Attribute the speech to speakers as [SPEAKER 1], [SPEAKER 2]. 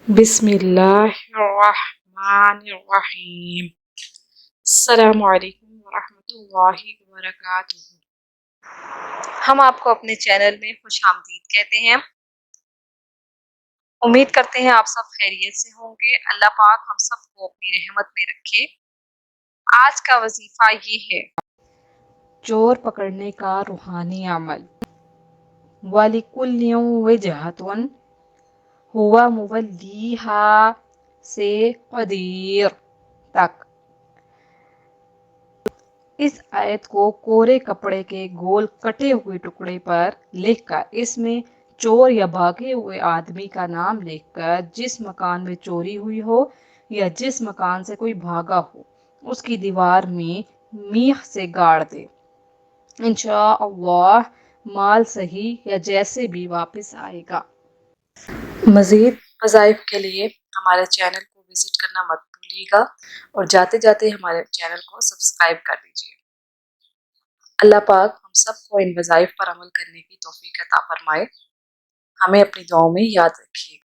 [SPEAKER 1] बिस्मिल्लाहिर्रहमानिर्रहीम। अस्सलामु अलैकुम वरहमतुल्लाहि वबरकातुहू। हम आपको अपने चैनल में खुशामदीद कहते हैं। उम्मीद करते हैं आप सब खैरियत से होंगे। अल्लाह पाक हम सबको अपनी रहमत में रखे। आज का वजीफा ये है, चोर पकड़ने का रूहानी अमल। वलिकुल्लिन वजहतुन हुवा मुवल्लीहा से कदीर तक। इस आयत को कोरे कपड़े के गोल कटे हुए टुकड़े पर लिखकर इसमें चोर या भागे हुए आदमी का नाम लिखकर जिस मकान में चोरी हुई हो या जिस मकान से कोई भागा हो उसकी दीवार में मीख से गाड़ दे। इंशाअल्लाह माल सही या जैसे भी वापस आएगा। मज़ीद वज़ाइफ के लिए हमारे चैनल को विज़िट करना मत भूलिएगा और जाते जाते हमारे चैनल को सब्सक्राइब कर दीजिए। अल्लाह पाक हम सबको इन वज़ाइफ पर अमल करने की तौफीक अता फरमाए। हमें अपनी दुआओं में याद रखिए।